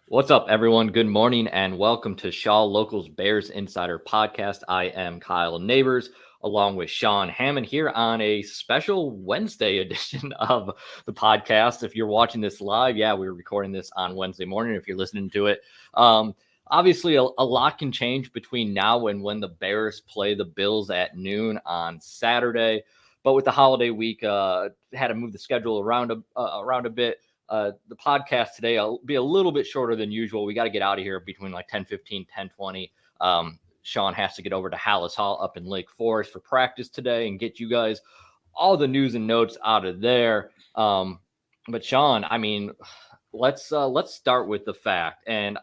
What's up, everyone? Good morning and welcome to Shaw Locals Bears Insider Podcast. I am Kyle Nabors, along with Sean Hammond here on a special Wednesday edition of the podcast. If you're watching this live, we're recording this on Wednesday morning. If you're listening to it, obviously a lot can change between now and when the Bears play the Bills at noon on Saturday. But with the holiday week, had to move the schedule around a bit. The podcast today will be a little bit shorter than usual. We got to get out of here between like 10:15, 10:20. Sean has to get over to Hallis Hall up in Lake Forest for practice today and get you guys all the news and notes out of there. But Sean, I mean, let's start with the fact, and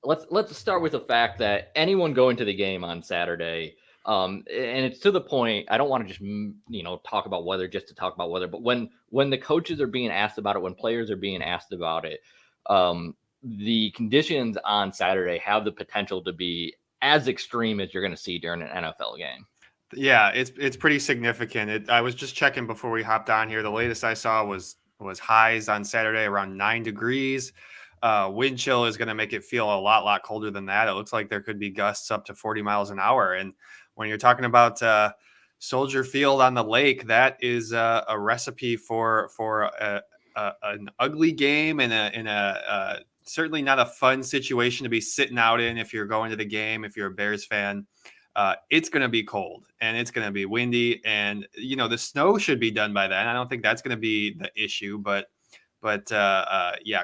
let's start with the fact that anyone going to the game on Saturday, and it's to the point. I don't want to just talk about weather just to talk about weather, but when the coaches are being asked about it, when players are being asked about it, the conditions on Saturday have the potential to be as extreme as you're going to see during an NFL game. Yeah, it's pretty significant. I was just checking before we hopped on here. The latest I saw was highs on Saturday around 9 degrees. Wind chill is going to make it feel a lot colder than that. It looks like there could be gusts up to 40 miles an hour. And when you're talking about Soldier Field on the lake, that is a recipe for an ugly game and a certainly not a fun situation to be sitting out in if you're going to the game, if you're a Bears fan. It's going to be cold and it's going to be windy, and the snow should be done by then. I don't think that's going to be the issue, but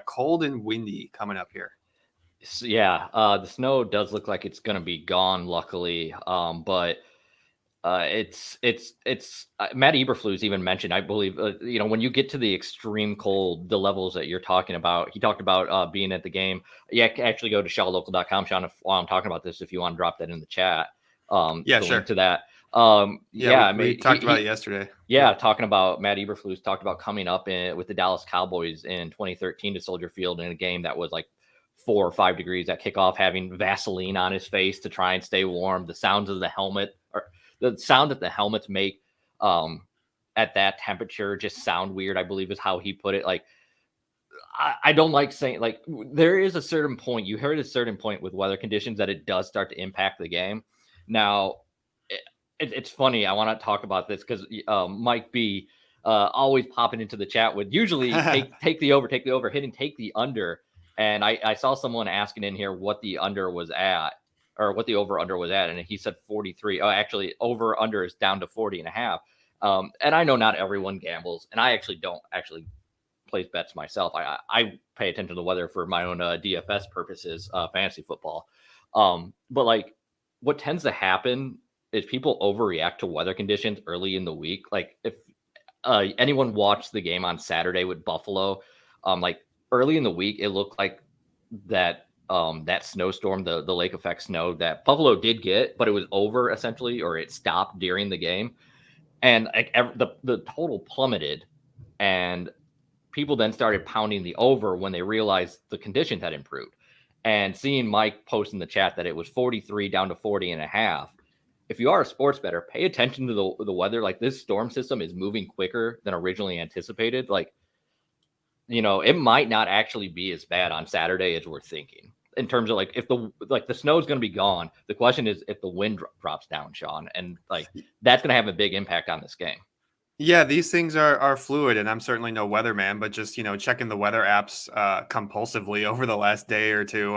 cold and windy coming up here. Yeah, the snow does look like it's going to be gone, luckily. But it's Matt Eberflus even mentioned, I believe, when you get to the extreme cold, the levels that you're talking about, he talked about being at the game. Yeah, actually go to shawlocal.com, Sean, while I'm talking about this, if you want to drop that in the chat. Yeah, sure. Link to that. We talked about it yesterday. Yeah, talking about Matt Eberflus talked about coming up with the Dallas Cowboys in 2013 to Soldier Field in a game that was like 4 or 5 degrees at kickoff, having Vaseline on his face to try and stay warm. The sounds of the helmet, or the sound that the helmets make at that temperature, just sound weird, I believe is how he put it. Like, I don't like saying, like, there is a certain point, you heard a certain point with weather conditions that it does start to impact the game. Now, it's funny. I want to talk about this because Mike B always popping into the chat with usually take the over, hitting take the under. And I saw someone asking in here what the under was at, or what the over under was at. And he said 43. Oh, actually, over under is down to 40.5. And I know not everyone gambles, and I actually don't place bets myself. I pay attention to the weather for my own DFS purposes, fantasy football. But like, what tends to happen is people overreact to weather conditions early in the week. Like, if anyone watched the game on Saturday with Buffalo, like early in the week, it looked like that that snowstorm, the lake effect snow that Buffalo did get, but it was over essentially, or it stopped during the game, and like the total plummeted, and people then started pounding the over when they realized the conditions had improved. And seeing Mike post in the chat that it was 43 down to 40.5. If you are a sports bettor, pay attention to the weather. Like, this storm system is moving quicker than originally anticipated. Like, it might not actually be as bad on Saturday as we're thinking, in terms of like, if the snow is going to be gone. The question is if the wind drops down, Sean, and like that's going to have a big impact on this game. Yeah, these things are fluid, and I'm certainly no weatherman, but just, checking the weather apps compulsively over the last day or two,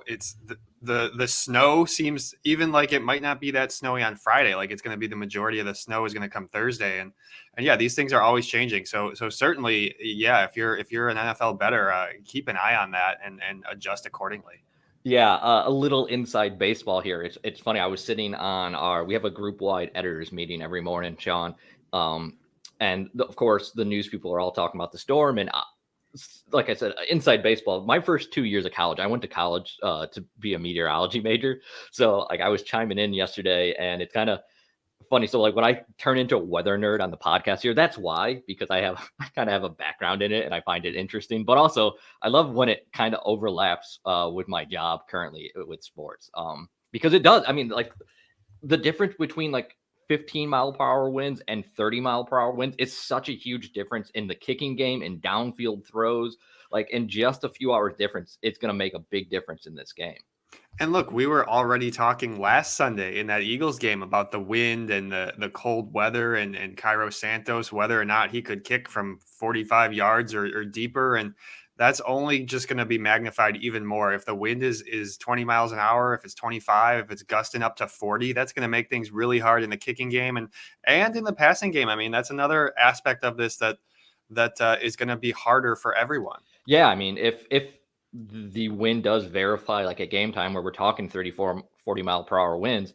it's the snow seems even like it might not be that snowy on Friday. Like, it's going to be the majority of the snow is going to come Thursday. And yeah, these things are always changing. So certainly, yeah, if you're an NFL bettor, keep an eye on that and adjust accordingly. Yeah, a little inside baseball here. It's funny. I was sitting on we have a group wide editors meeting every morning, Sean. And of course, the news people are all talking about the storm. And like I said, inside baseball, my first 2 years of college, I went to college to be a meteorology major. So like, I was chiming in yesterday, and it's kind of funny. So like, when I turn into a weather nerd on the podcast here, that's why, because I kind of have a background in it and I find it interesting, but also I love when it kind of overlaps with my job currently with sports. Because it does. I mean, like, the difference between like 15-mile-per-hour winds and 30-mile-per-hour winds. It's such a huge difference in the kicking game and downfield throws. Like in just a few hours difference, it's going to make a big difference in this game. And look, we were already talking last Sunday in that Eagles game about the wind and the cold weather and Cairo Santos, whether or not he could kick from 45 yards or deeper. And that's only just going to be magnified even more. If the wind is 20 miles an hour, if it's 25, if it's gusting up to 40, that's going to make things really hard in the kicking game and in the passing game. I mean, that's another aspect of this that is going to be harder for everyone. Yeah, I mean, if the wind does verify like at game time where we're talking 34, 40-mile-per-hour winds,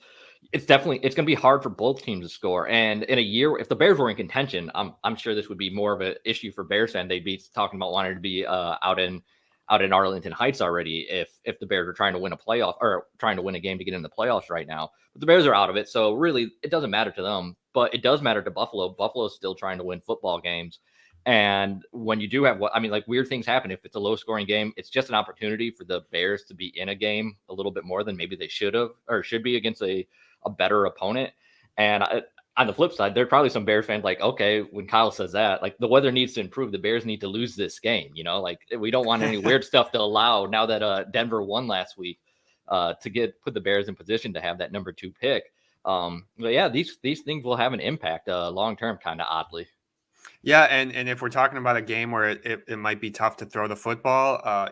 it's going to be hard for both teams to score. And in a year, if the Bears were in contention, I'm sure this would be more of an issue for Bears fans. They'd be talking about wanting to be out in Arlington Heights already if the Bears were trying to win a playoff or trying to win a game to get in the playoffs right now. But the Bears are out of it, so really it doesn't matter to them. But it does matter to Buffalo. Buffalo's still trying to win football games. And when you do have weird things happen. If it's a low scoring game, it's just an opportunity for the Bears to be in a game a little bit more than maybe they should have or should be against a better opponent. And on the flip side, there are probably some Bears fans like, okay, when Kyle says that, like the weather needs to improve. The Bears need to lose this game. Like we don't want any weird stuff to allow now that Denver won last week to put the Bears in position to have that number 2 pick. But yeah, these things will have an impact long term, kind of oddly. Yeah, and if we're talking about a game where it might be tough to throw the football,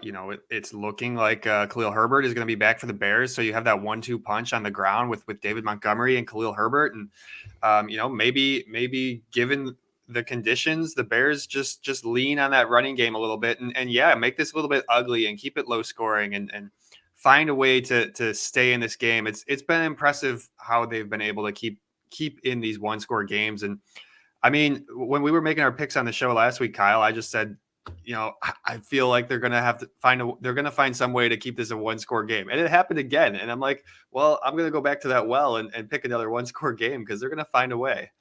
it's looking like Khalil Herbert is going to be back for the Bears. So you have that 1-2 punch on the ground with David Montgomery and Khalil Herbert, and maybe given the conditions, the Bears just lean on that running game a little bit, and make this a little bit ugly and keep it low scoring and find a way to stay in this game. It's been impressive how they've been able to keep in these 1-score games. And I mean, when we were making our picks on the show last week, Kyle, I just said, I feel like they're going to have to find some way to keep this a 1-score game. And it happened again. And I'm like, well, I'm going to go back to that well and pick another 1-score game because they're going to find a way.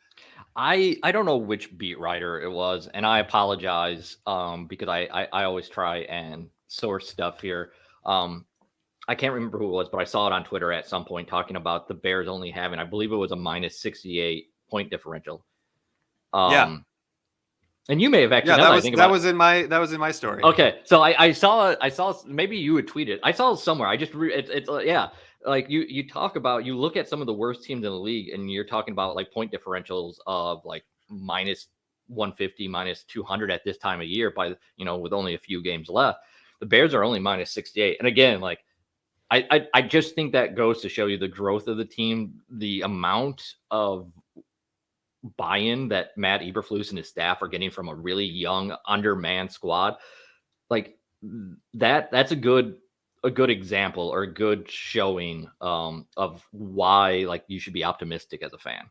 I don't know which beat writer it was, and I apologize because I always try and source stuff here. I can't remember who it was, but I saw it on Twitter at some point talking about the Bears only having, I believe it was a minus 68 point differential. Yeah. And you may have actually that was in my story. Okay, so I saw maybe you would tweet it. I saw it somewhere. I just like you talk about, you look at some of the worst teams in the league, and you're talking about like point differentials of like minus 150, minus 200 at this time of year with only a few games left. The Bears are only minus 68, and again, like I just think that goes to show you the growth of the team, the amount of buy-in that Matt Eberflus and his staff are getting from a really young, undermanned squad. Like that's a good example or a good showing of why like you should be optimistic as a fan.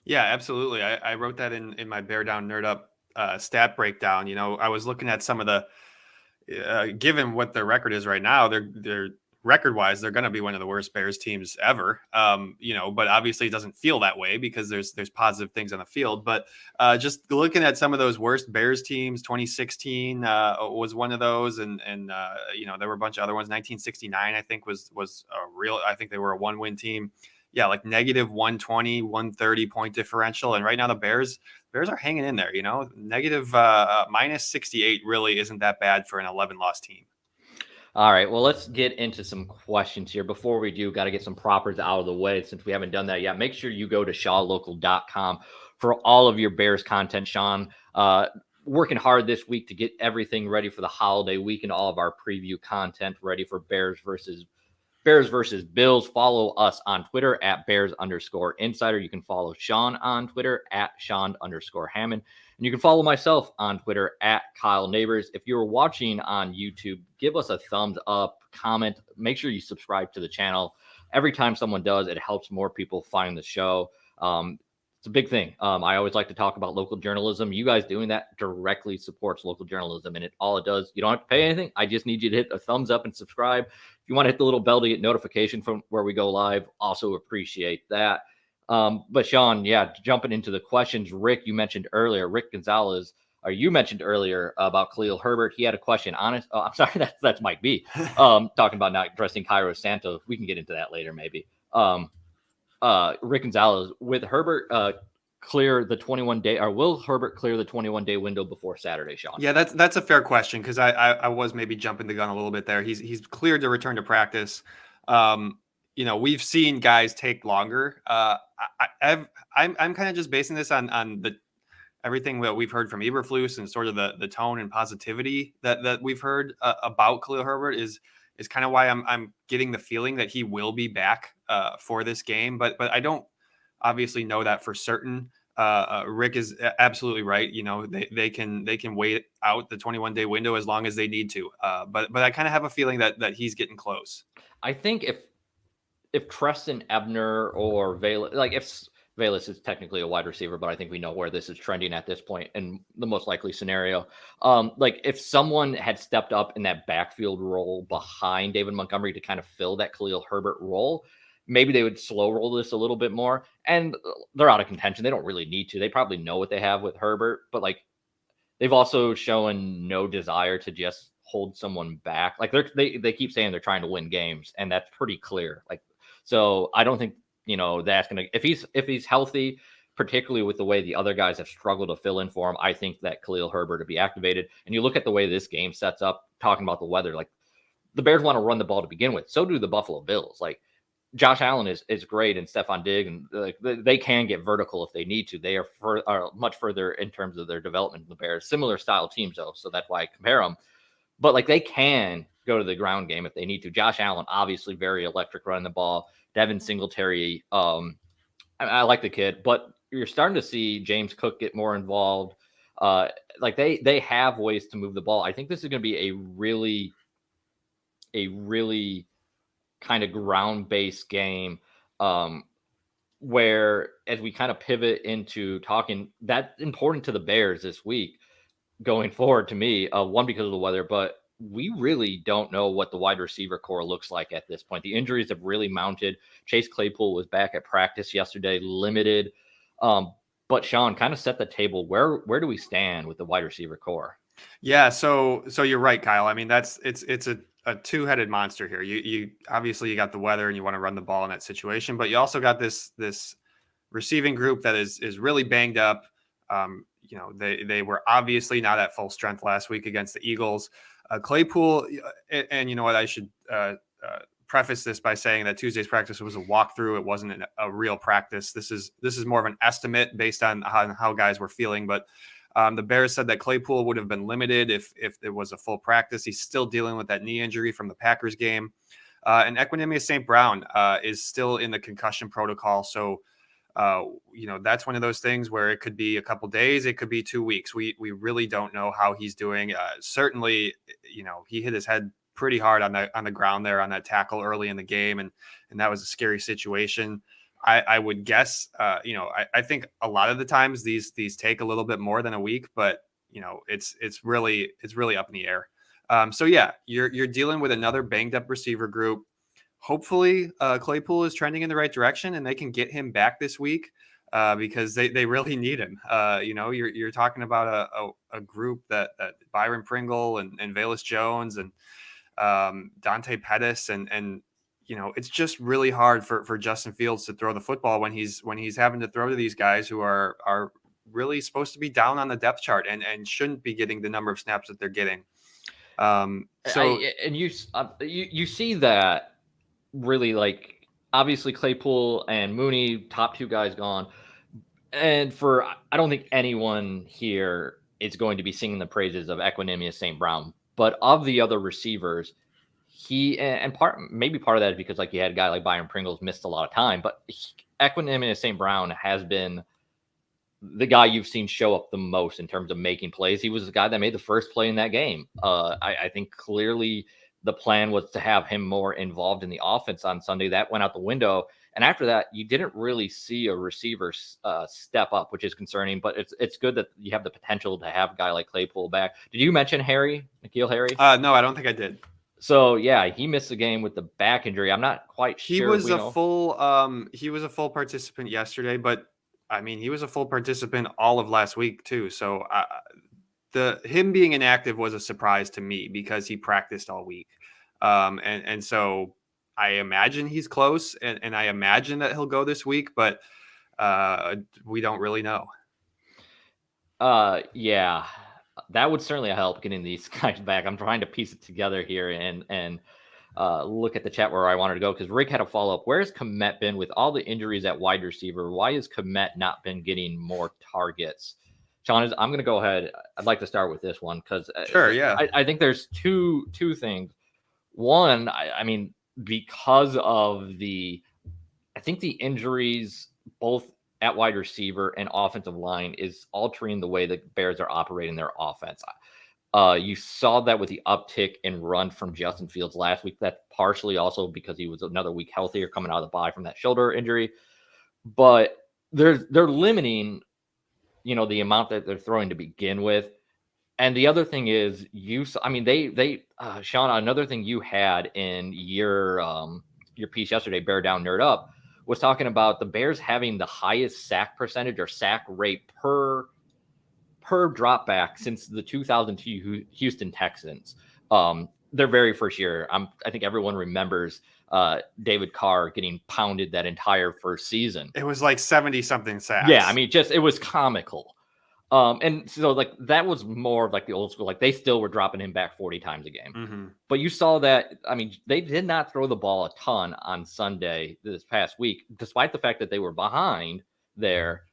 Yeah, absolutely. I wrote that in my Bear Down Nerd Up stat breakdown. I was looking at some of the given what their record is right now, they're record-wise, they're going to be one of the worst Bears teams ever. But obviously it doesn't feel that way because there's positive things on the field. But just looking at some of those worst Bears teams, 2016 was one of those, and there were a bunch of other ones. 1969, I think was a real. I think they were a 1-win team. Yeah, like negative 120, 130 point differential, and right now the Bears are hanging in there. Negative minus 68 really isn't that bad for an 11-loss team. All right, well, let's get into some questions here. Before we do, got to get some propers out of the way since we haven't done that yet. Make sure you go to shawlocal.com for all of your Bears content. Sean, working hard this week to get everything ready for the holiday week and all of our preview content ready for Bears versus Bills. Follow us on Twitter at Bears_Insider. You can follow Sean on Twitter at Sean_Hammond. And you can follow myself on Twitter at Kyle Nabors. If you're watching on YouTube, give us a thumbs up, comment, make sure you subscribe to the channel. Every time someone does, it helps more people find the show. It's a big thing. I always like to talk about local journalism. You guys doing that directly supports local journalism, and all it does, you don't have to pay anything. I just need you to hit a thumbs up and subscribe. If you want to hit the little bell to get notification from where we go live, also appreciate that. But Sean, jumping into the questions, Rick Gonzalez, or you mentioned earlier about Khalil Herbert. He had a question on it. I'm sorry, that's Mike B. Talking about not dressing Cairo Santos. We can get into that later, maybe. Rick Gonzalez, with Herbert clear the 21-day, or will Herbert clear the 21-day window before Saturday, Sean? Yeah, that's a fair question, because I was maybe jumping the gun a little bit there. He's cleared to return to practice. We've seen guys take longer. I'm kind of just basing this on the everything that we've heard from Eberflus, and sort of the tone and positivity that we've heard about Khalil Herbert is kind of why I'm getting the feeling that he will be back for this game, but I don't obviously know that for certain. Rick is absolutely right. They can wait out the 21-day window as long as they need to. But I kind of have a feeling that he's getting close. I think if Treston Ebner or Valus, like if Valus is technically a wide receiver, but I think we know where this is trending at this point in the most likely scenario. Like if someone had stepped up in that backfield role behind David Montgomery to kind of fill that Khalil Herbert role, maybe they would slow roll this a little bit more. And they're out of contention. They don't really need to. They probably know what they have with Herbert, but like they've also shown no desire to just hold someone back. Like they keep saying they're trying to win games, and that's pretty clear. Like, so I don't think that's gonna, if he's healthy, particularly with the way the other guys have struggled to fill in for him. I think that Khalil Herbert to be activated. And you look at the way this game sets up, talking about the weather, like the Bears want to run the ball to begin with. So do the Buffalo Bills. Like Josh Allen is great, and Stephon Diggs, and they can get vertical if they need to. They are much further in terms of their development than the Bears. Similar style teams, though, so that's why I compare them. But like they can go to the ground game if they need to. Josh Allen, obviously very electric running the ball. Devin Singletary, I like the kid, but you're starting to see James Cook get more involved. Like they have ways to move the ball. I think this is going to be a really kind of ground-based game, where as we kind of pivot into talking, that's important to the Bears this week going forward to me, one, because of the weather, but we really don't know what the wide receiver core looks like at this point. The injuries have really mounted. Chase Claypool was back at practice yesterday, limited. But Sean, kind of set the table. Where do we stand with the wide receiver core? Yeah, so you're right, Kyle. I mean, it's a two-headed monster here. You obviously you got the weather and you want to run the ball in that situation, but you also got this receiving group that is really banged up. They were obviously not at full strength last week against the Eagles. Claypool, and you know what, I should preface this by saying that Tuesday's practice was a walkthrough. It wasn't a real practice. This is more of an estimate based on how guys were feeling, but the Bears said that Claypool would have been limited if it was a full practice. He's still dealing with that knee injury from the Packers game. And Equanimeous St. Brown is still in the concussion protocol. So, that's one of those things where it could be a couple days, it could be 2 weeks. We really don't know how he's doing. Certainly, he hit his head pretty hard on the ground there on that tackle early in the game, and that was a scary situation. I would guess, I think a lot of the times these take a little bit more than a week, but it's really up in the air. So yeah, you're dealing with another banged up receiver group. Hopefully, Claypool is trending in the right direction and they can get him back this week, because they really need him. You're talking about a group that Byron Pringle and Velus Jones and Dante Pettis and it's just really hard for Justin Fields to throw the football when he's having to throw to these guys who are really supposed to be down on the depth chart and shouldn't be getting the number of snaps that they're getting. You see that really, like, obviously Claypool and Mooney, top two guys gone. And I don't think anyone here is going to be singing the praises of Equanimeous St. Brown, but of the other receivers, maybe part of that is because like you had a guy like Byron Pringles missed a lot of time, but Equanimeous St. Brown has been the guy you've seen show up the most in terms of making plays. He was the guy that made the first play in that game. I think clearly the plan was to have him more involved in the offense on Sunday. That went out the window. And after that, you didn't really see a receiver step up, which is concerning, but it's good that you have the potential to have a guy like Claypool back. Did you mention N'Keal Harry? No, I don't think I did. So yeah, he missed the game with the back injury. I'm not quite sure. He was a full participant yesterday, but I mean, he was a full participant all of last week too. So him being inactive was a surprise to me because he practiced all week. And so I imagine he's close, and I imagine that he'll go this week, but we don't really know. Yeah, that would certainly help getting these guys back. I'm trying to piece it together here and look at the chat where I wanted to go because Rick had a follow up. Where's Komet been with all the injuries at wide receiver? Why has Komet not been getting more targets? Sean, I'm going to go ahead. I'd like to start with this one because Sure, yeah. I think there's two things. One, I mean, because of I think the injuries both at wide receiver and offensive line is altering the way the Bears are operating their offense. You saw that with the uptick in run from Justin Fields last week. That's partially also because he was another week healthier coming out of the bye from that shoulder injury. But they're limiting, the amount that they're throwing to begin with. And the other thing is I mean, Sean, another thing you had in your piece yesterday, Bear Down Nerd Up, was talking about the Bears having the highest sack percentage or sack rate per drop back since the 2002 Houston Texans. Their very first year. I think everyone remembers David Carr getting pounded that entire first season. It was like 70 something sacks. Yeah, I mean, it was comical. And so like that was more of like the old school, like they still were dropping him back 40 times a game. Mm-hmm. But you saw that, I mean, they did not throw the ball a ton on Sunday this past week, despite the fact that they were behind there.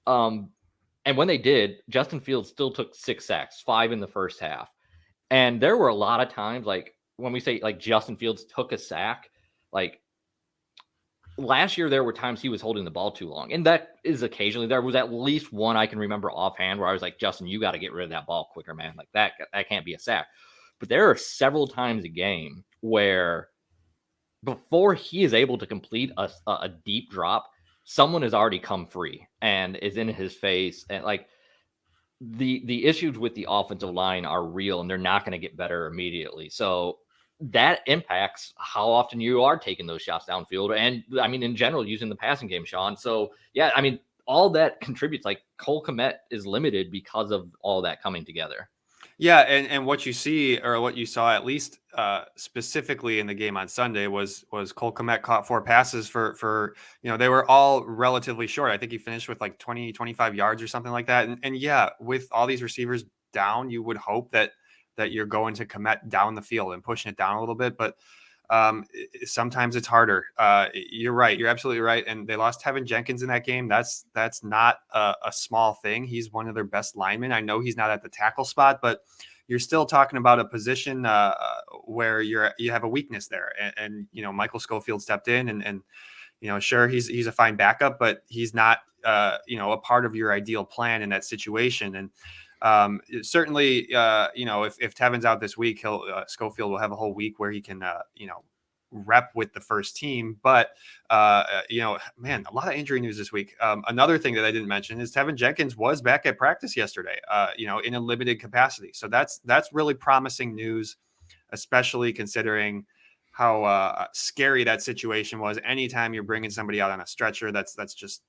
And when they did, Justin Fields still took 6 sacks, 5 in the first half. And there were a lot of times, like when we say like Justin Fields took a sack, like last year, there were times he was holding the ball too long. And that is occasionally, there was at least one I can remember offhand where I was like, Justin, you got to get rid of that ball quicker, man. Like that can't be a sack. But there are several times a game where before he is able to complete a deep drop, someone has already come free and is in his face. And like the issues with the offensive line are real and they're not going to get better immediately. So that impacts how often you are taking those shots downfield. And I mean, in general, using the passing game, Sean. So yeah, I mean, all that contributes. Like Cole Kmet is limited because of all that coming together. Yeah, and what you see, or what you saw, at least specifically in the game on Sunday, was Cole Kmet caught 4 passes for they were all relatively short. I think he finished with like 20, 25 yards or something like that. And yeah, with all these receivers down, you would hope that you're going to Kmet down the field and pushing it down a little bit, but sometimes it's harder. You're right. You're absolutely right. And they lost Tevin Jenkins in that game. That's not a small thing. He's one of their best linemen. I know he's not at the tackle spot, but you're still talking about a position where you have a weakness there. And Michael Schofield stepped in and sure, he's a fine backup, but he's not a part of your ideal plan in that situation. And certainly, if Tevin's out this week, Schofield will have a whole week where he can, rep with the first team. But, man, a lot of injury news this week. Another thing that I didn't mention is Tevin Jenkins was back at practice yesterday, in a limited capacity. So that's really promising news, especially considering how scary that situation was. Anytime you're bringing somebody out on a stretcher, that's just,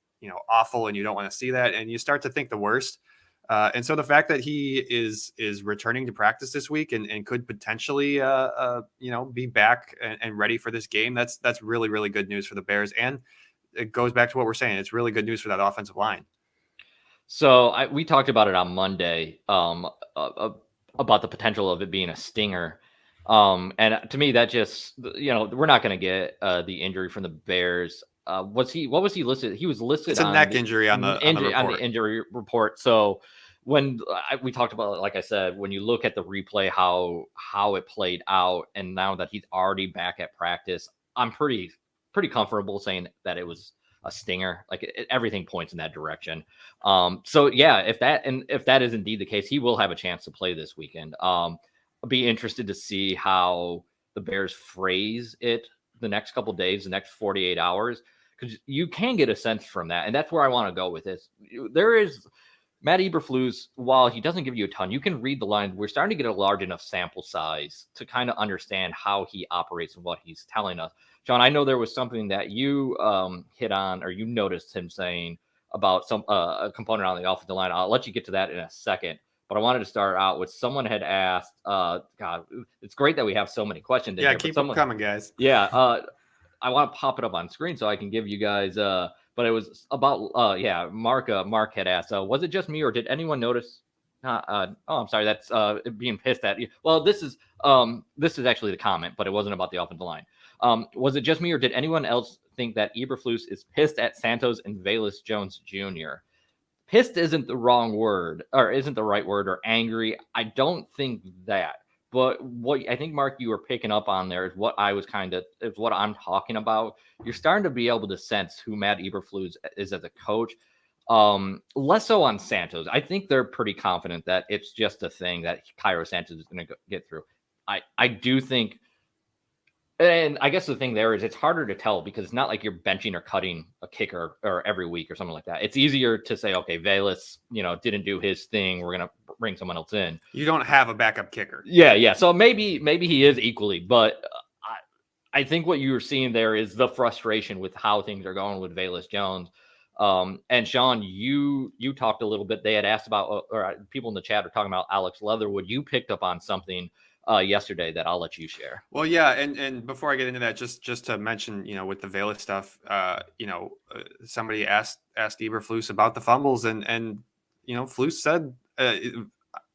awful, and you don't want to see that. And you start to think the worst. And so the fact that he is returning to practice this week and could potentially, be back and ready for this game, that's really, really good news for the Bears. And it goes back to what we're saying. It's really good news for that offensive line. So we talked about it on Monday about the potential of it being a stinger. And to me, that just, we're not going to get the injury from the Bears. What was he listed? He was listed. It's a neck injury on the injury report. So when we talked about it, like I said, when you look at the replay, how it played out, and now that he's already back at practice, I'm pretty comfortable saying that it was a stinger. Like everything points in that direction. So yeah, if that is indeed the case, he will have a chance to play this weekend. I'll be interested to see how the Bears phrase it the next couple of days, the next 48 hours, because you can get a sense from that. And that's where I want to go with this. There is Matt Eberflus, while he doesn't give you a ton, you can read the line. We're starting to get a large enough sample size to kind of understand how he operates and what he's telling us. John, I know there was something that you hit on, or you noticed him saying about some a component on the offensive line. I'll let you get to that in a second. but I wanted to start out with someone had asked. God, it's great that we have so many questions in Yeah, here. keep them coming, guys. Yeah, I want to pop it up on screen so I can give you guys. But it was about. Mark. Mark had asked. Was it just me, or did anyone notice? I'm sorry. That's being pissed at you. Well, this is actually the comment, but it wasn't about the offensive line. Was it just me, or did anyone else think that Eberflus is pissed at Santos and Velus Jones Jr.? Pissed isn't the wrong word, or isn't the right word, or angry. I don't think that. But what I think, Mark, you were picking up on there is what is what I'm talking about. You're starting to be able to sense who Matt Eberflus is as a coach. Less so on Santos. I think they're pretty confident that it's just a thing that Cairo Santos is going to get through. I do think. And I guess the thing there is it's harder to tell because it's not like you're benching or cutting a kicker or every week or something like that. It's easier to say, okay, Velus, didn't do his thing. We're going to bring someone else in. You don't have a backup kicker. Yeah. So maybe he is equally, but I think what you're seeing there is the frustration with how things are going with Velus Jones. And Sean, you talked a little bit. They had asked about, or people in the chat are talking about Alex Leatherwood. You picked up on something yesterday that I'll let you share. Well, yeah, and before I get into that, just to mention, with the Velus stuff, somebody asked Eberflus about the fumbles, and Flus said,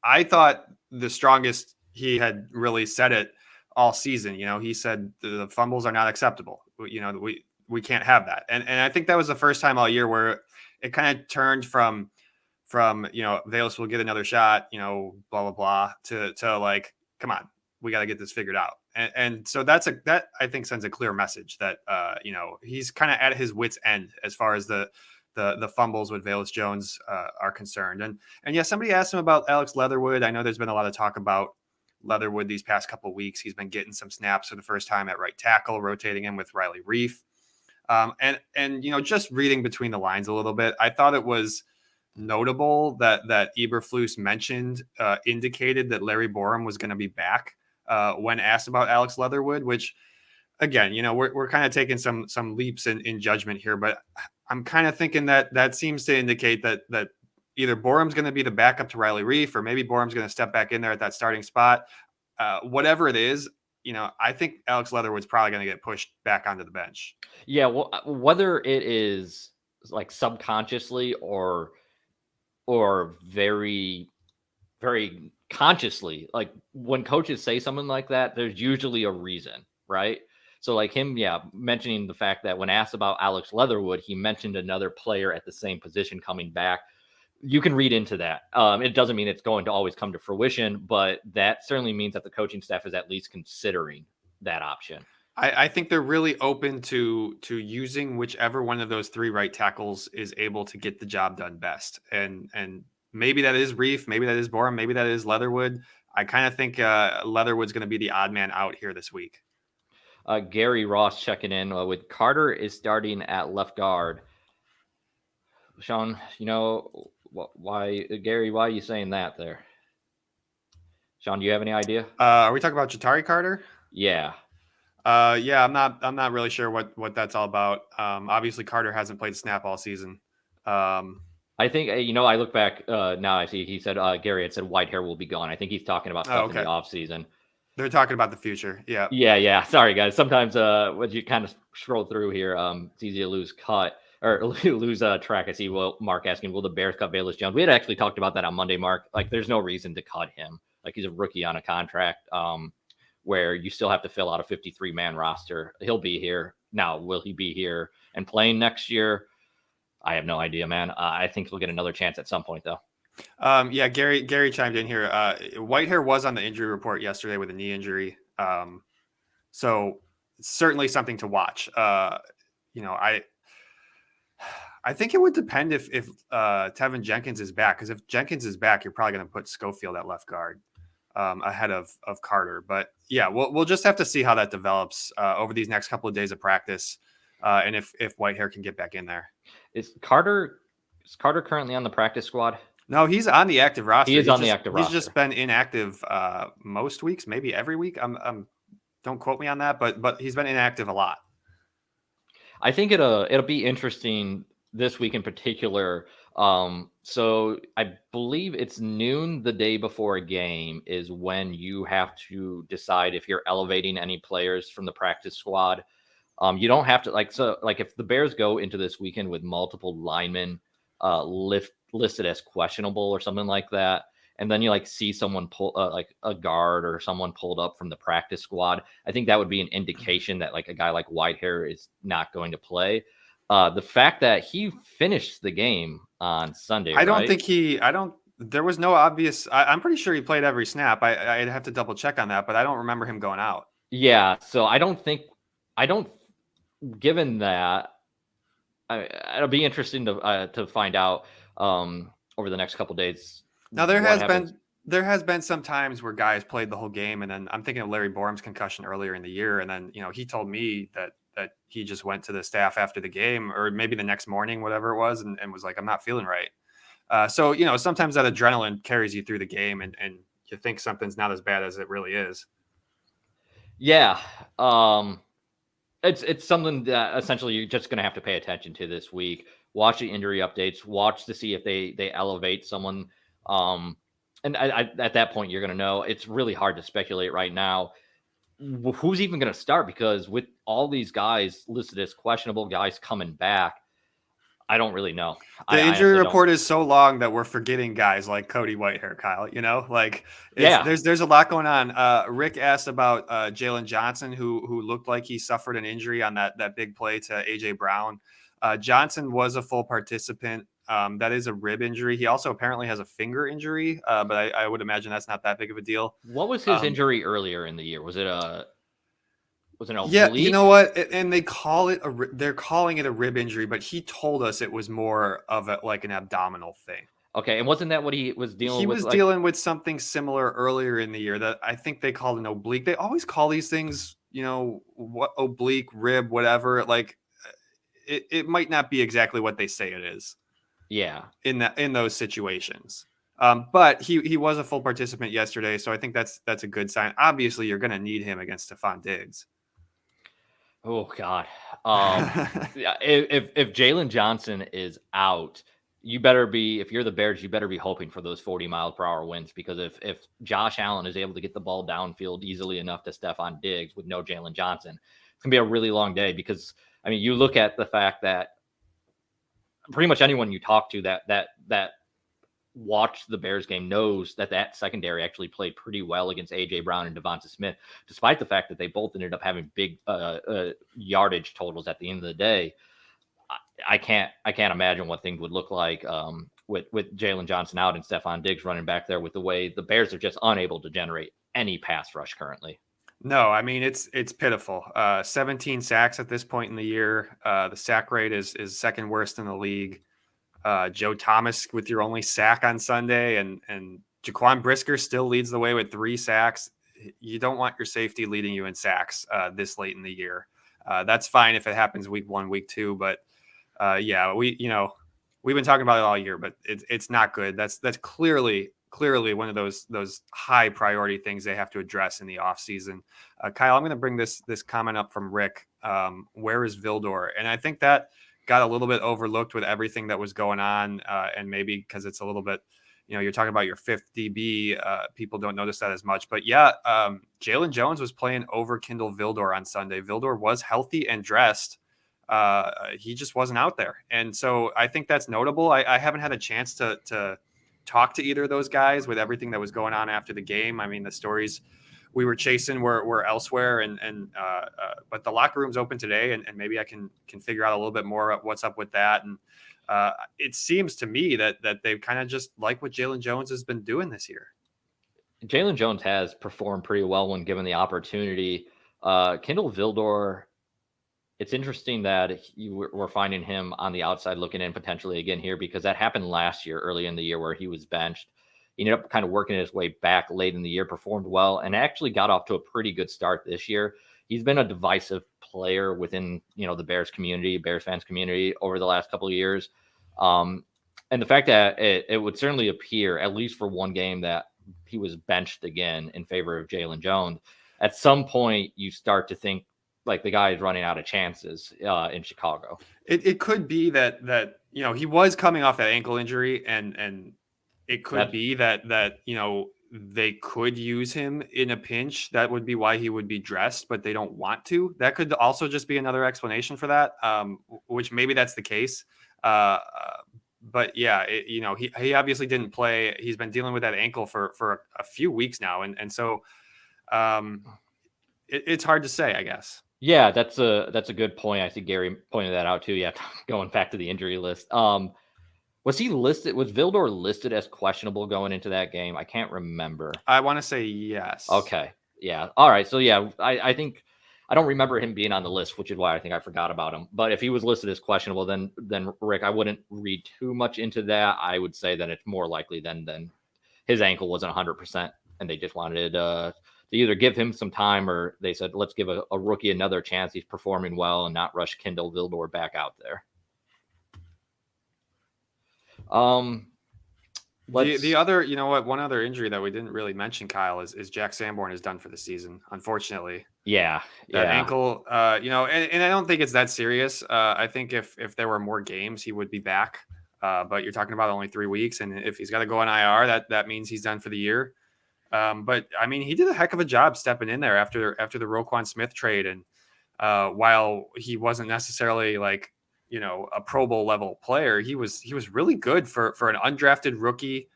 I thought the strongest he had really said it all season. He said the fumbles are not acceptable. We can't have that, and I think that was the first time all year where it kind of turned from Velus will get another shot, blah blah blah, to like, come on, we got to get this figured out. And so that I think sends a clear message that, he's kind of at his wit's end as far as the fumbles with Velus Jones are concerned. And yeah, somebody asked him about Alex Leatherwood. I know there's been a lot of talk about Leatherwood these past couple of weeks. He's been getting some snaps for the first time at right tackle, rotating him with Riley Reif. And just reading between the lines a little bit, I thought it was notable that Eberflus indicated that Larry Borum was going to be back when asked about Alex Leatherwood, which again, we're kind of taking some leaps in judgment here, but I'm kind of thinking that seems to indicate that either Borum's going to be the backup to Riley Reif, or maybe Borum's going to step back in there at that starting spot. Whatever it is, I think Alex Leatherwood's probably going to get pushed back onto the bench. Yeah, well, whether it is like subconsciously or very, very consciously, like when coaches say something like that, there's usually a reason, right? So like him, mentioning the fact that when asked about Alex Leatherwood, he mentioned another player at the same position coming back. You can read into that. It doesn't mean it's going to always come to fruition, but that certainly means that the coaching staff is at least considering that option. I think they're really open to using whichever one of those three right tackles is able to get the job done best. And maybe that is Reif, maybe that is Borum, maybe that is Leatherwood. I kind of think Leatherwood's going to be the odd man out here this week. Gary Ross checking in with Carter is starting at left guard. Sean, why, Gary, why are you saying that there? Sean, do you have any idea? Are we talking about Ja'Tari Carter? Yeah. Yeah, I'm not really sure what that's all about. Obviously Carter hasn't played snap all season. I think, I look back now, I see he said, Gary had said Whitehair will be gone. I think he's talking about stuff in the off season. They're talking about the future. Yeah. Yeah. Sorry, guys. Sometimes when you kind of scroll through here, it's easy to lose track. I see Mark asking, will the Bears cut Velus Jones? We had actually talked about that on Monday, Mark. Like, there's no reason to cut him. Like, he's a rookie on a contract where you still have to fill out a 53-man roster. He'll be here. Now, will he be here and playing next year? I have no idea, man. I think he'll get another chance at some point, though. Yeah, Gary chimed in here. Whitehair was on the injury report yesterday with a knee injury. So certainly something to watch. I think it would depend if Tevin Jenkins is back, because if Jenkins is back, you're probably going to put Schofield at left guard ahead of Carter. But yeah, we'll just have to see how that develops over these next couple of days of practice, and if Whitehair can get back in there. Is Carter currently on the practice squad? No, he's on the active roster. He is on the active roster. He's just been inactive most weeks, maybe every week. Don't quote me on that, but he's been inactive a lot. I think it'll be interesting this week in particular. So I believe it's noon the day before a game is when you have to decide if you're elevating any players from the practice squad. You don't have to like if the Bears go into this weekend with multiple linemen listed as questionable or something like that, and then you like see someone pull like a guard or someone pulled up from the practice squad. I think that would be an indication that like a guy like Whitehair is not going to play. The fact that he finished the game on Sunday, I don't right? think he. I don't. There was no obvious. I'm pretty sure he played every snap. I'd have to double check on that, but I don't remember him going out. Yeah. So I don't. Given that, it'll be interesting to find out over the next couple days Now there what has happens. been some times where guys played the whole game, and then I'm thinking of Larry Borum's concussion earlier in the year, and then he told me that he just went to the staff after the game, or maybe the next morning, whatever it was, and was like, I'm not feeling right. So sometimes that adrenaline carries you through the game, and you think something's not as bad as it really is. Yeah. It's something that essentially you're just going to have to pay attention to this week. Watch the injury updates. Watch to see if they elevate someone. And at that point, you're going to know. It's really hard to speculate right now who's even going to start, because with all these guys listed as questionable, guys coming back, I don't really know. The I injury honestly don't. report is so long that we're forgetting guys like Cody Whitehair, Kyle. Like Yeah. there's a lot going on. Rick asked about Jalen Johnson, who looked like he suffered an injury on that big play to AJ Brown. Johnson was a full participant. That is a rib injury. He also apparently has a finger injury, but I would imagine that's not that big of a deal. What was his injury earlier in the year? Was it an Yeah, you oblique? know what? And they're calling it a rib injury, but he told us it was more of like an abdominal thing. Okay, and wasn't that what he was He dealing with? was Like, dealing with something similar earlier in the year that I think they called an oblique. They always call these things, what oblique, rib, whatever. Like it might not be exactly what they say it is. yeah. In those situations. But he was a full participant yesterday, so I think that's a good sign. Obviously, you're going to need him against Stephon Diggs. Oh God. Yeah, if Jalen Johnson is out, you better be, if you're the Bears, you better be hoping for those 40-mile-per-hour wins, because if Josh Allen is able to get the ball downfield easily enough to Stephon Diggs with no Jalen Johnson, it's gonna be a really long day. Because I mean, you look at the fact that pretty much anyone you talk to that watched the Bears game knows that secondary actually played pretty well against AJ Brown and Devonta Smith, despite the fact that they both ended up having big yardage totals at the end of the day. I can't imagine what things would look like with Jalen Johnson out and Stephon Diggs running back there, with the way the Bears are just unable to generate any pass rush currently. No, I mean it's pitiful. 17 sacks at this point in the year. The sack rate is second worst in the league. Joe Thomas with your only sack on Sunday, and Jaquan Brisker still leads the way with 3 sacks. You don't want your safety leading you in sacks this late in the year. That's fine if it happens week 1, week 2, but yeah, we've been talking about it all year, but it's not good. That's clearly one of those high priority things they have to address in the offseason. Kyle, I'm going to bring this comment up from Rick. Where is Vildor? And I think that got a little bit overlooked with everything that was going on, and maybe because it's a little bit, you're talking about your 5th DB, people don't notice that as much. But yeah, Jalen Jones was playing over Kindle Vildor on Sunday. Vildor was healthy and dressed. He just wasn't out there. And so I think that's notable. I haven't had a chance to talk to either of those guys with everything that was going on after the game. I mean, the stories we were chasing were elsewhere, but the locker room's open today, and maybe I can figure out a little bit more what's up with that. And it seems to me that they've kind of just like what Jalen Jones has been doing this year. Jalen Jones has performed pretty well when given the opportunity. Kindle Vildor, it's interesting that we're finding him on the outside looking in potentially again here, because that happened last year, early in the year, where he was benched. He ended up kind of working his way back late in the year, performed well, and actually got off to a pretty good start this year. He's been a divisive player within, the Bears fans community over the last couple of years. And the fact that it would certainly appear, at least for one game, that he was benched again in favor of Jalen Jones. At some point, you start to think, like the guy is running out of chances in Chicago. It could be that he was coming off that ankle injury, and it could be that they could use him in a pinch. That would be why he would be dressed, but they don't want to. That could also just be another explanation for that, which maybe that's the case. But yeah, he obviously didn't play. He's been dealing with that ankle for a few weeks now, and so it's hard to say, I guess. Yeah, that's a good point. I think Gary pointed that out too. Yeah, going back to the injury list. Was he listed? Was Vildor listed as questionable going into that game? I can't remember. I want to say yes. Okay. Yeah. All right. So yeah, I think I don't remember him being on the list, which is why I think I forgot about him. But if he was listed as questionable, then Rick, I wouldn't read too much into that. I would say that it's more likely than his ankle wasn't 100%, and they just wanted to either give him some time, or they said, let's give a rookie another chance. He's performing well, and not rush Kendall Vildor back out there. The other, one other injury that we didn't really mention, Kyle, is Jack Sanborn is done for the season, unfortunately. Yeah. That ankle, and I don't think it's that serious. I think if there were more games, he would be back. But you're talking about only 3 weeks, and if he's got to go on IR, that means he's done for the year. But I mean, he did a heck of a job stepping in there after the Roquan Smith trade, and while he wasn't necessarily like a Pro Bowl level player, he was really good for an undrafted rookie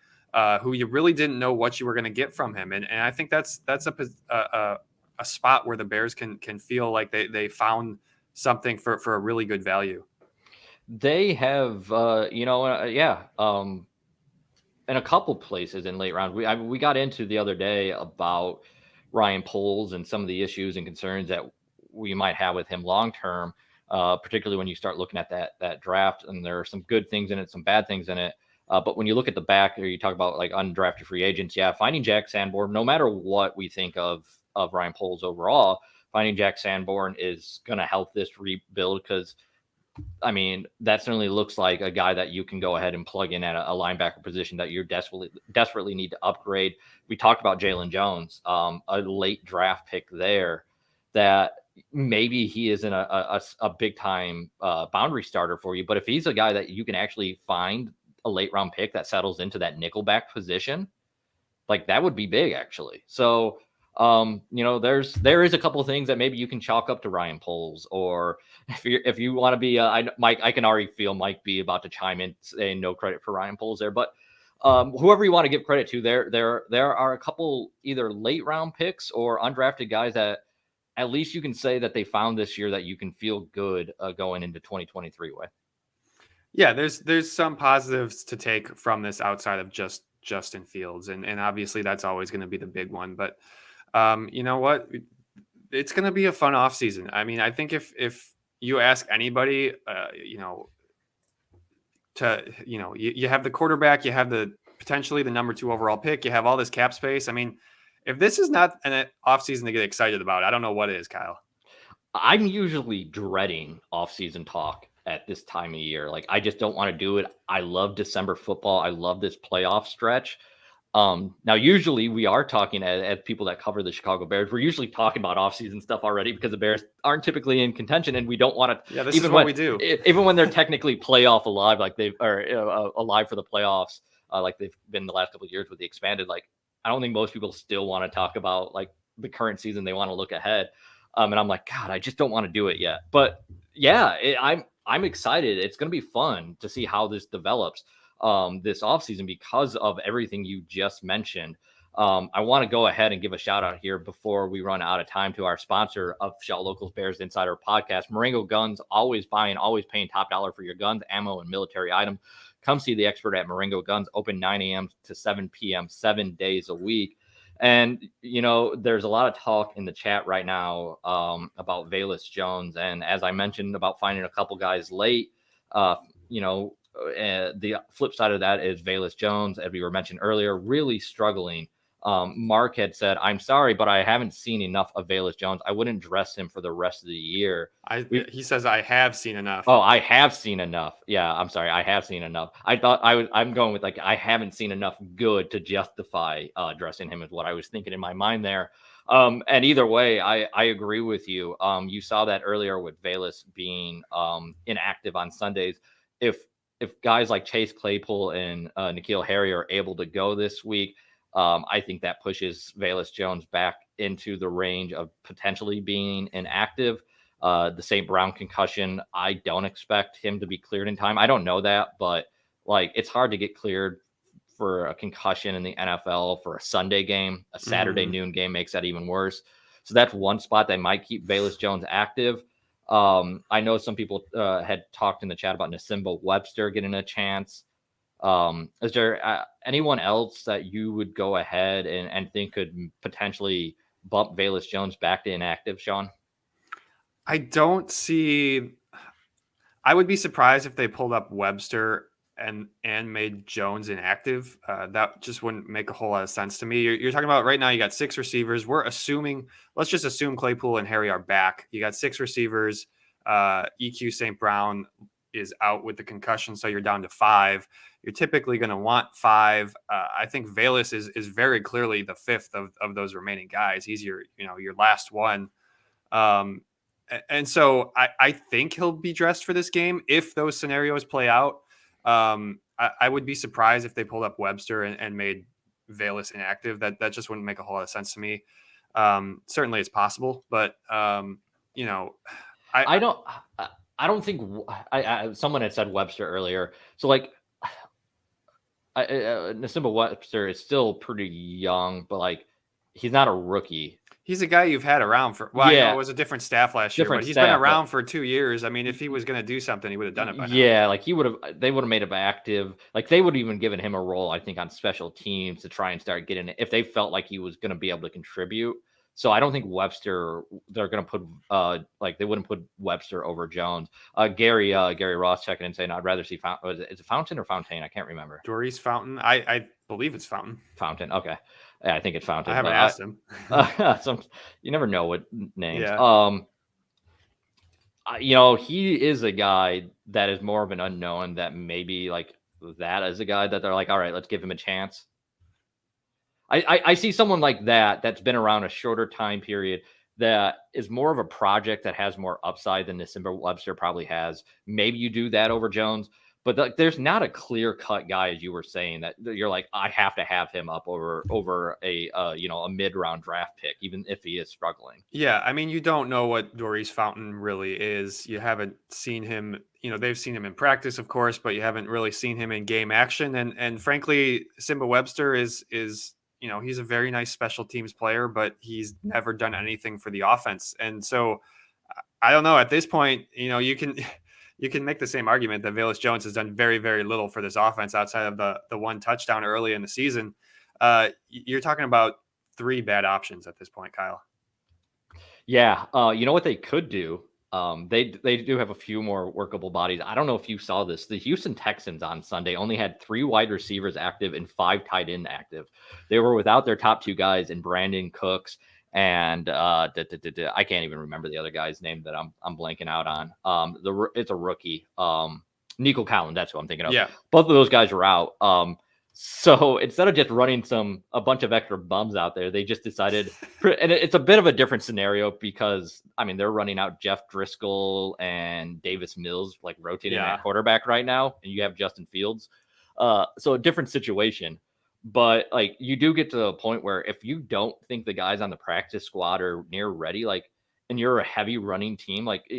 who you really didn't know what you were going to get from him, and I think that's a spot where the Bears can feel like they found something for a really good value. They have, in a couple places in late rounds. We got into the other day about Ryan Poles and some of the issues and concerns that we might have with him long term, particularly when you start looking at that draft. And there are some good things in it, some bad things in it. But when you look at the back, or you talk about like undrafted free agents, finding Jack Sanborn, no matter what we think of Ryan Poles overall, finding Jack Sanborn is going to help this rebuild, because I mean, that certainly looks like a guy that you can go ahead and plug in at a linebacker position that you're desperately need to upgrade. We talked about Jalen Jones, a late draft pick there, that maybe he isn't a big time boundary starter for you. But if he's a guy that you can actually find a late round pick that settles into that nickelback position, like that would be big actually. So there is a couple of things that maybe you can chalk up to Ryan Poles, or if you want to be, Mike, I can already feel Mike be about to chime in saying no credit for Ryan Poles there, but whoever you want to give credit to, there are a couple either late round picks or undrafted guys that at least you can say that they found this year that you can feel good going into 2023 with. Yeah, there's some positives to take from this outside of just Justin Fields, and obviously that's always going to be the big one, but you know what? It's going to be a fun offseason. I mean, I think if you ask anybody, you have the quarterback, you have potentially the number 2 overall pick, you have all this cap space. I mean, if this is not an offseason to get excited about, I don't know what is, Kyle. I'm usually dreading offseason talk at this time of year. Like, I just don't want to do it. I love December football. I love this playoff stretch. Now, usually we are talking as people that cover the Chicago Bears. We're usually talking about offseason stuff already, because the Bears aren't typically in contention, and we don't want to. Yeah, this is what we do. Even when they're technically playoff alive, like alive for the playoffs, like they've been the last couple of years with the expanded. Like, I don't think most people still want to talk about like the current season. They want to look ahead, and I'm like, God, I just don't want to do it yet. But yeah, I'm excited. It's going to be fun to see how this develops this offseason because of everything you just mentioned. I want to go ahead and give a shout out here before we run out of time to our sponsor of Shell Locals Bears Insider Podcast, Marengo Guns. Always buying, always paying top dollar for your guns, ammo, and military items. Come see the expert at Marengo Guns, open 9 a.m. to 7 p.m., 7 days a week. And, there's a lot of talk in the chat right now about Velus Jones. And as I mentioned about finding a couple guys late, the flip side of that is Velus Jones, as we were mentioned earlier, really struggling Mark had said, "I'm sorry, but I haven't seen enough of Velus Jones. I wouldn't dress him for the rest of the year." He says I have seen enough. Oh, I have seen enough. Yeah, I'm sorry. I have seen enough. I thought I'm going with like I haven't seen enough good to justify dressing him is what I was thinking in my mind there. And either way, I agree with you. You saw that earlier with Velus being inactive on Sundays. If guys like Chase Claypool and N'Keal Harry are able to go this week, I think that pushes Velus Jones back into the range of potentially being inactive. The St. Brown concussion, I don't expect him to be cleared in time. I don't know that, but like it's hard to get cleared for a concussion in the NFL for a Sunday game. A Saturday noon game makes that even worse. So that's one spot that might keep Velus Jones active. I know some people had talked in the chat about Nasimba Webster getting a chance. Is there anyone else that you would go ahead and think could potentially bump Velus Jones back to inactive, Sean? I don't see. I would be surprised if they pulled up Webster and made Jones inactive. That just wouldn't make a whole lot of sense to me. You're talking about right now. You got 6 receivers. We're assuming. Let's just assume Claypool and Harry are back. You got 6 receivers. EQ St. Brown is out with the concussion, so you're down to 5. You're typically going to want 5. I think Velus is very clearly the 5th of those remaining guys. He's your last one. And so I think he'll be dressed for this game if those scenarios play out. I would be surprised if they pulled up Webster and made Velus inactive. That just wouldn't make a whole lot of sense to me. Certainly it's possible, but I don't think someone had said Webster earlier. So like Nasimba Webster is still pretty young, but like he's not a rookie. He's a guy you've had around for. Well, yeah, I know it was a different staff last year, but he's been around for 2 years. I mean, if he was going to do something, he would have done it by now. Yeah, like they would have made him active. Like they would have even given him a role, I think, on special teams to try and start getting it if they felt like he was going to be able to contribute. So I don't think Webster, they're going to put they wouldn't put Webster over Jones. Gary Ross checking in saying, I'd rather see is it Fountain or Fontaine? I can't remember. Doris Fountain. I believe it's Fountain. Fountain. Okay. Yeah, I think it's Fountain. I haven't asked him. You never know what names. Yeah. He is a guy that is more of an unknown that maybe like that as a guy that they're like, all right, let's give him a chance. I see someone like that's been around a shorter time period that is more of a project that has more upside than Nasimba Webster probably has. Maybe you do that over Jones, but there's not a clear cut guy, as you were saying, that you're like, I have to have him up over a mid round draft pick, even if he is struggling. Yeah, I mean, you don't know what Doris Fountain really is. You haven't seen him. They've seen him in practice, of course, but you haven't really seen him in game action. And frankly, Nasimba Webster is he's a very nice special teams player, but he's never done anything for the offense. And so I don't know at this point, you can make the same argument that Velus Jones has done very, very little for this offense outside of the one touchdown early in the season. You're talking about 3 bad options at this point, Kyle. Yeah. You know what they could do? They do have a few more workable bodies. I don't know if you saw this. The Houston Texans on Sunday only had 3 wide receivers active and 5 tight end active. They were without their top 2 guys in Brandon Cooks and I can't even remember the other guy's name that I'm blanking out on. It's a rookie. Nico Collins, that's who I'm thinking of. Yeah. Both of those guys are out. So instead of just running a bunch of extra bums out there, they just decided, and it's a bit of a different scenario because they're running out Jeff Driscoll and Davis Mills, like rotating at quarterback right now, and you have Justin Fields. So a different situation, but like you do get to the point where if you don't think the guys on the practice squad are near ready, like, and you're a heavy running team, like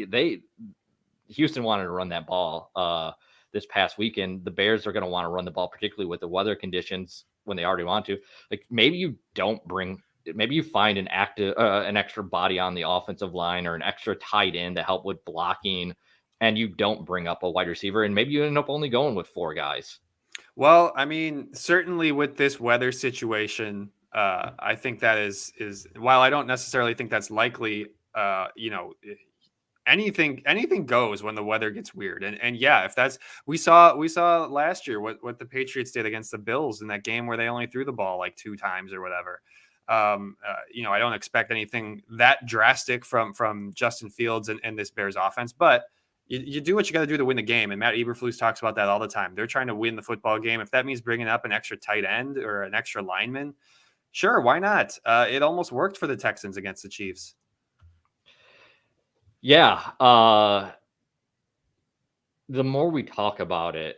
Houston wanted to run that ball, this past weekend. The Bears are going to want to run the ball, particularly with the weather conditions when they already want to. Like maybe you find an extra body on the offensive line or an extra tight end to help with blocking, and you don't bring up a wide receiver, and maybe you end up only going with 4 guys. Well, I mean, certainly with this weather situation, I think that is while I don't necessarily think that's likely, anything goes when the weather gets weird. And yeah, if that's we saw last year what the Patriots did against the Bills in that game where they only threw the ball like 2 times or whatever. I don't expect anything that drastic from Justin Fields and this Bears offense, but you do what you got to do to win the game. And Matt Eberflus talks about that all the time. They're trying to win the football game. If that means bringing up an extra tight end or an extra lineman, sure, why not? It almost worked for the Texans against the Chiefs. Yeah. The more we talk about it,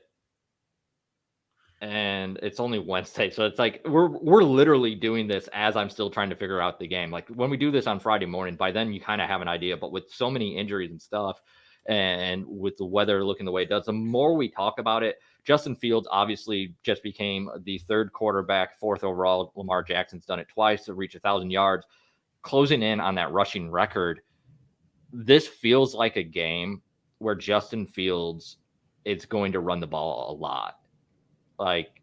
and it's only Wednesday, so it's like we're literally doing this as I'm still trying to figure out the game. Like when we do this on Friday morning, by then you kind of have an idea. But with so many injuries and stuff, and with the weather looking the way it does, the more we talk about it, Justin Fields obviously just became the third quarterback, fourth overall. Lamar Jackson's done it twice to reach 1,000 yards, closing in on that rushing record. This feels like a game where Justin Fields is going to run the ball a lot. Like,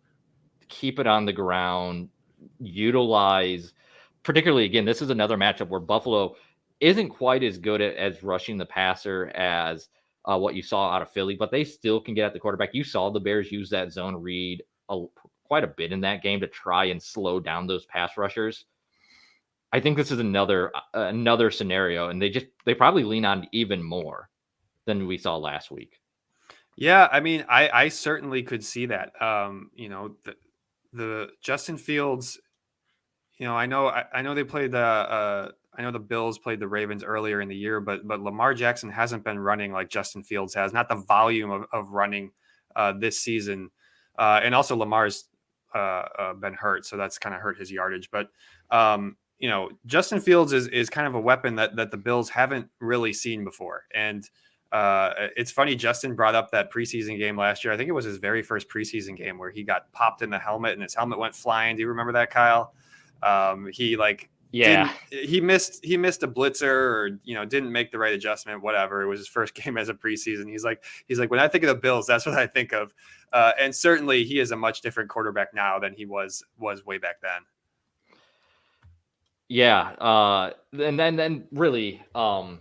keep it on the ground, utilize, particularly again, this is another matchup where Buffalo isn't quite as good as rushing the passer as what you saw out of Philly, but they still can get at the quarterback. You saw the Bears use that zone read quite a bit in that game to try and slow down those pass rushers. I think this is another scenario, and they probably lean on even more than we saw last week. Yeah, I mean, I certainly could see that. The Justin Fields, I know they played I know the Bills played the Ravens earlier in the year, but Lamar Jackson hasn't been running like Justin Fields has, not the volume of running this season. And also Lamar's been hurt, so that's kind of hurt his yardage. But Justin Fields is kind of a weapon that the Bills haven't really seen before. And it's funny, Justin brought up that preseason game last year. I think it was his very first preseason game where he got popped in the helmet and his helmet went flying. Do you remember that, Kyle? He missed a blitzer or didn't make the right adjustment, whatever. It was his first game as a preseason. He's like when I think of the Bills, that's what I think of. And certainly he is a much different quarterback now than he was way back then. Yeah, and then really I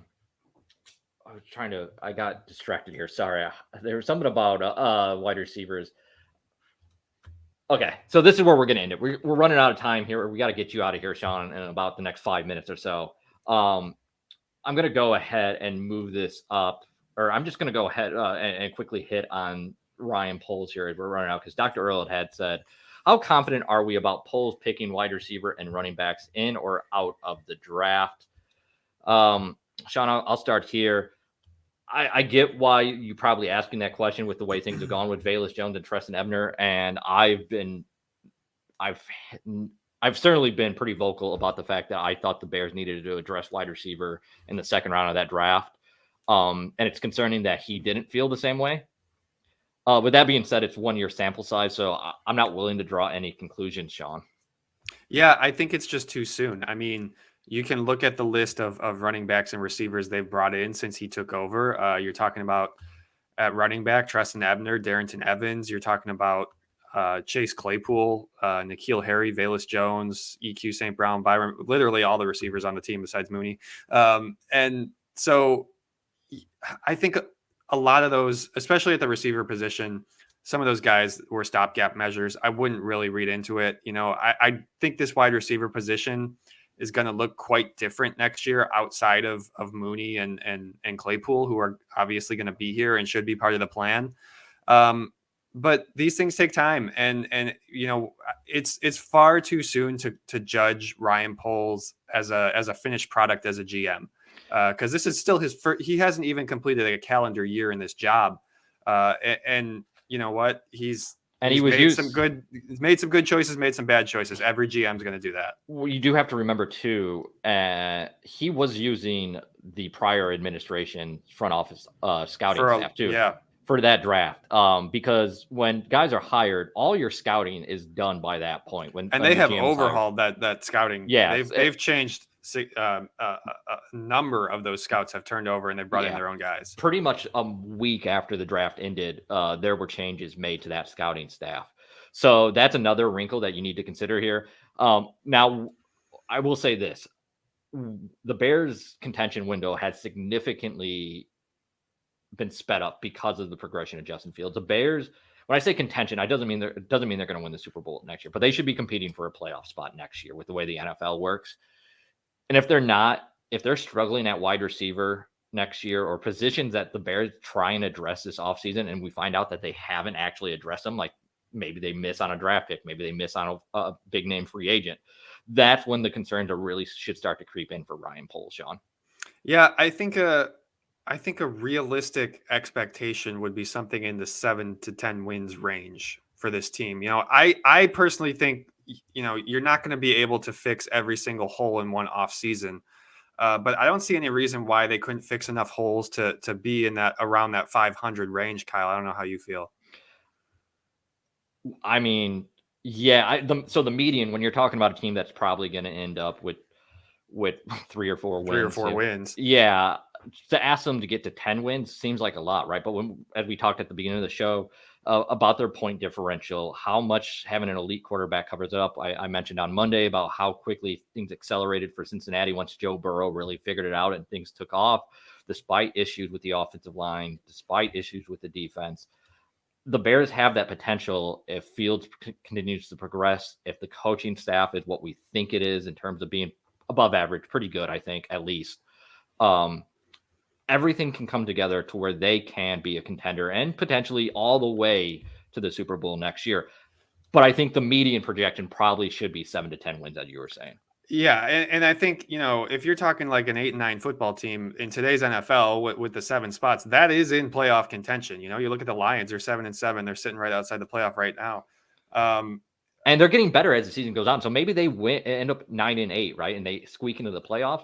got distracted here. Sorry. There was something about wide receivers. Okay, so this is where we're going to end it. We're running out of time here. We got to get you out of here, Sean, in about the next 5 minutes or so. I'm going to go ahead and move this up, or I'm just going to go ahead and quickly hit on Ryan Poles here as we're running out, because Dr. Earl had said, how confident are we about Poles picking wide receiver and running backs in or out of the draft? Sean, I'll start here. I get why you're probably asking that question with the way things have gone with Velus Jones and Treston Ebner, and I've certainly been pretty vocal about the fact that I thought the Bears needed to address wide receiver in the second round of that draft, and it's concerning that he didn't feel the same way. With that being said, it's 1 year sample size, so I'm not willing to draw any conclusions, Sean. Yeah, I think it's just too soon. I mean, you can look at the list of running backs and receivers they've brought in since he took over. You're talking about at running back, Treston Ebner, Darrington Evans. You're talking about Chase Claypool, N'Keal Harry, Velus Jones, EQ St. Brown, Byron, literally all the receivers on the team besides Mooney. And so I think a lot of those, especially at the receiver position, some of those guys were stopgap measures. I wouldn't really read into it. I think this wide receiver position is going to look quite different next year outside of Mooney and Claypool, who are obviously going to be here and should be part of the plan. But these things take time, and it's far too soon to judge Ryan Poles as a finished product as a GM, because this is still his first. He hasn't even completed a calendar year in this job, and you know what? He's made some good choices, made some bad choices. Every GM is going to do that. Well, you do have to remember too, he was using the prior administration front office scouting staff too. Yeah. For that draft, because when guys are hired, all your scouting is done by that point. When they have overhauled that scouting. Yeah, they've changed. A number of those scouts have turned over and they've brought in their own guys. Pretty much a week after the draft ended, there were changes made to that scouting staff. So that's another wrinkle that you need to consider here. Now, I will say this. the Bears' contention window has significantly been sped up because of the progression of Justin Fields. The Bears, when I say contention, it doesn't mean they're going to win the Super Bowl next year, but they should be competing for a playoff spot next year with the way the NFL works. And if they're not, if they're struggling at wide receiver next year, or positions that the Bears try and address this offseason, and we find out that they haven't actually addressed them, like maybe they miss on a draft pick, maybe they miss on a big name free agent, that's when the concerns are really should start to creep in for Ryan Poles, Sean. Yeah, I think a realistic expectation would be something in the 7 to 10 wins range for this team. I personally think you're not going to be able to fix every single hole in one off season. But I don't see any reason why they couldn't fix enough holes to be in that around that 500 range, Kyle. I don't know how you feel. I mean, yeah. So the median, when you're talking about a team that's probably going to end up with 3 or 4 wins, yeah, to ask them to get to 10 wins seems like a lot, right? But as we talked at the beginning of the show about their point differential, how much having an elite quarterback covers it up. I mentioned on Monday about how quickly things accelerated for Cincinnati once Joe Burrow really figured it out and things took off, despite issues with the offensive line, despite issues with the defense. The Bears have that potential if Fields continues to progress, if the coaching staff is what we think it is in terms of being above average, pretty good, I think, at least. Everything can come together to where they can be a contender and potentially all the way to the Super Bowl next year. But I think the median projection probably should be 7 to 10 wins, as you were saying. Yeah, and I think, if you're talking like an 8-9 football team in today's NFL with the 7 spots, that is in playoff contention. You look at the Lions, they're 7-7, they're sitting right outside the playoff right now. And they're getting better as the season goes on. So maybe they end up 9-8, right? And they squeak into the playoffs.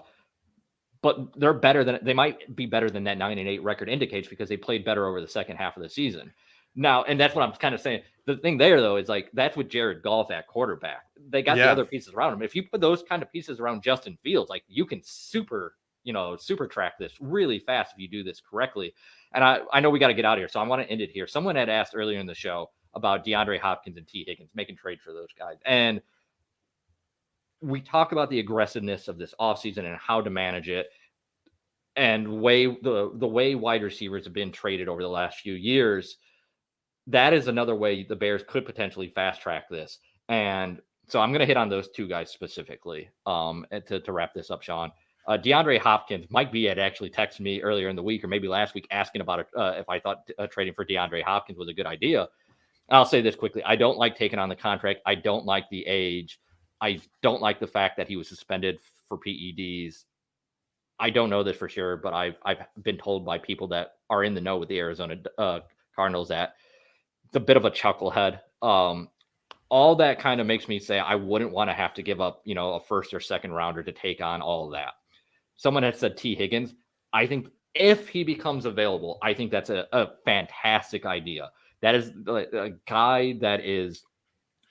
But they might be better than that 9-8 record indicates because they played better over the second half of the season. Now, and that's what I'm kind of saying. The thing there, though, is like that's with Jared Goff at quarterback. They got the other pieces around him. If you put those kind of pieces around Justin Fields, like you can super track this really fast if you do this correctly. And I know we got to get out of here, so I want to end it here. Someone had asked earlier in the show about DeAndre Hopkins and T. Higgins making trade for those guys. And we talk about the aggressiveness of this offseason and how to manage it. And the way wide receivers have been traded over the last few years, that is another way the Bears could potentially fast track this. And so I'm going to hit on those two guys specifically to wrap this up, Sean. DeAndre Hopkins, Mike B had actually texted me earlier in the week or maybe last week asking about if I thought trading for DeAndre Hopkins was a good idea. I'll say this quickly. I don't like taking on the contract. I don't like the age. I don't like the fact that he was suspended for PEDs. I don't know this for sure, but I've been told by people that are in the know with the Arizona Cardinals that it's a bit of a chucklehead. All that kind of makes me say I wouldn't want to have to give up, a first or second rounder to take on all of that. Someone had said T. Higgins. I think if he becomes available, I think that's a fantastic idea. That is a guy that is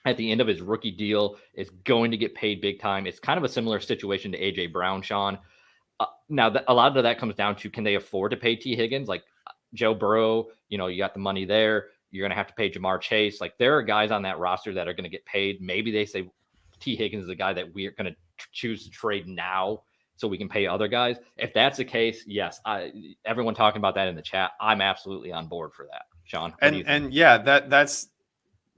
at the end of his rookie deal is going to get paid big time. It's kind of a similar situation to A.J. Brown, Sean. Now, a lot of that comes down to, can they afford to pay T. Higgins? Like Joe Burrow, you got the money there. You're going to have to pay Jamar Chase. Like there are guys on that roster that are going to get paid. Maybe they say T. Higgins is the guy that we're going to choose to trade now so we can pay other guys. If that's the case, yes, everyone talking about that in the chat, I'm absolutely on board for that, Sean. And yeah,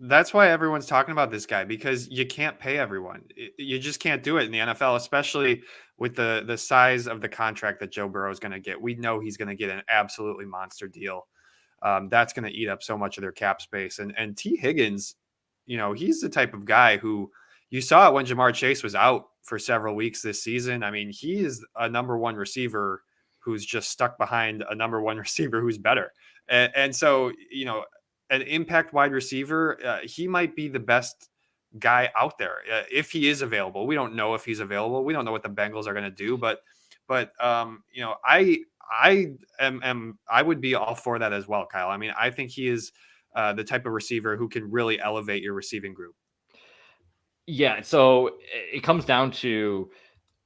that's why everyone's talking about this guy, because you can't pay everyone. You just can't do it in the NFL, especially with the size of the contract that Joe Burrow is going to get. We know he's going to get an absolutely monster deal. That's going to eat up so much of their cap space. And T. Higgins, he's the type of guy who you saw it when Jamar Chase was out for several weeks this season. I mean, he is a number one receiver who's just stuck behind a number one receiver who's better. And so, an impact wide receiver, he might be the best guy out there if he is available. We don't know if he's available. We don't know what the Bengals are going to do, but I would be all for that as well, Kyle. I mean, I think he is the type of receiver who can really elevate your receiving group. Yeah. So it comes down to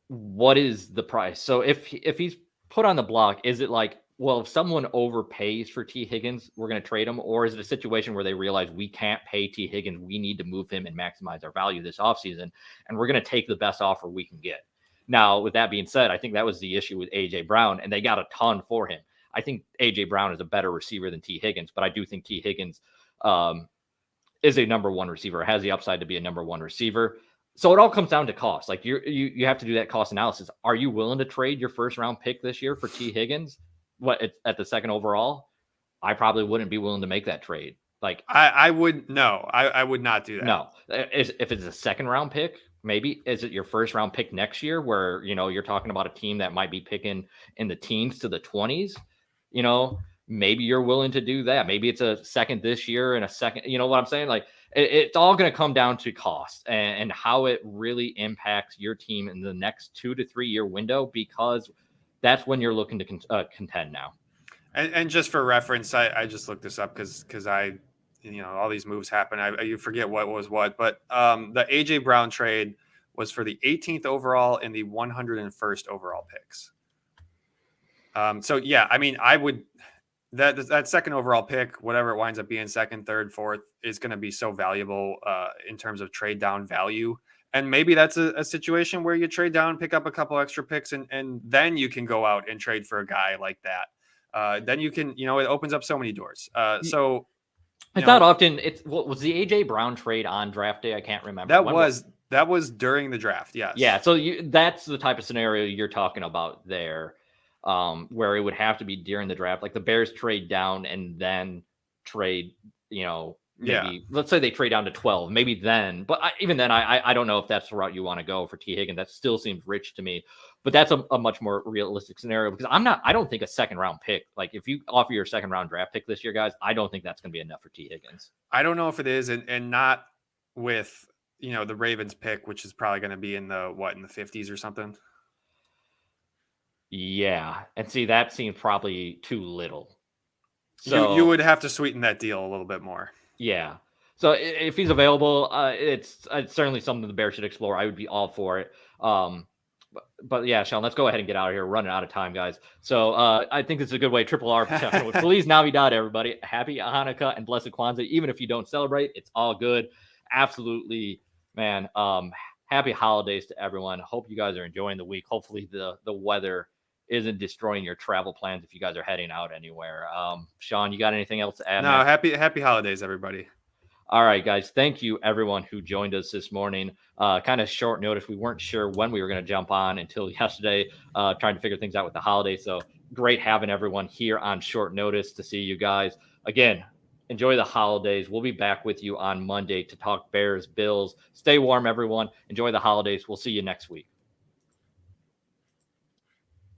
what is the price. So if he's put on the block, is it like, well, if someone overpays for T. Higgins, we're going to trade him? Or is it a situation where they realize we can't pay T. Higgins, we need to move him and maximize our value this offseason, and we're going to take the best offer we can get? Now, with that being said, I think that was the issue with AJ Brown, and they got a ton for him. I think AJ Brown is a better receiver than T. Higgins, but I do think T. Higgins is a number one receiver, has the upside to be a number one receiver. So it all comes down to cost. Like you have to do that cost analysis. Are you willing to trade your first round pick this year for T. Higgins? At the second overall? I probably wouldn't be willing to make that trade. Like I would not do that. No, if it's a second round pick, maybe. Is it your first round pick next year where, you're talking about a team that might be picking in the teens to the 20s, maybe you're willing to do that. Maybe it's a second this year and a second, you know what I'm saying? Like it's all going to come down to cost and how it really impacts your team in the next 2 to 3 year window, because that's when you're looking to contend now. And just for reference, I just looked this up because I, all these moves happen. You forget what was what, but the AJ Brown trade was for the 18th overall and the 101st overall picks. So yeah, I mean, I would that second overall pick, whatever it winds up being, second, third, fourth, is going to be so valuable in terms of trade down value. And maybe that's a situation where you trade down, pick up a couple extra picks, and then you can go out and trade for a guy like that. Then you can, it opens up so many doors. So it's not often. What was the AJ Brown trade on draft day? I can't remember. That was during the draft. Yes. Yeah. So that's the type of scenario you're talking about there, where it would have to be during the draft. Like the Bears trade down and then trade, maybe let's say they trade down to 12, maybe then. But even then, I don't know if that's the route you want to go for T. Higgins. That still seems rich to me. But that's a much more realistic scenario, because I don't think a second round pick, like if you offer your second round draft pick this year, guys, I don't think that's going to be enough for T. Higgins. I don't know if it is, and not with, the Ravens pick, which is probably going to be in the 50s or something. Yeah. And see, that seems probably too little. So you would have to sweeten that deal a little bit more. Yeah. So if he's available, it's certainly something the Bears should explore. I would be all for it. But yeah, Sean, let's go ahead and get out of here. We're running out of time, guys. So I think this is a good way. Triple R with Feliz Navidad, everybody. Happy Hanukkah and blessed Kwanzaa. Even if you don't celebrate, it's all good. Absolutely, man. Happy holidays to everyone. Hope you guys are enjoying the week. Hopefully the weather isn't destroying your travel plans if you guys are heading out anywhere. Sean, you got anything else to add? No, happy holidays, everybody. All right, guys. Thank you, everyone who joined us this morning. Kind of short notice. We weren't sure when we were going to jump on until yesterday, trying to figure things out with the holidays. So great having everyone here on short notice to see you guys. Again, enjoy the holidays. We'll be back with you on Monday to talk Bears, Bills. Stay warm, everyone. Enjoy the holidays. We'll see you next week.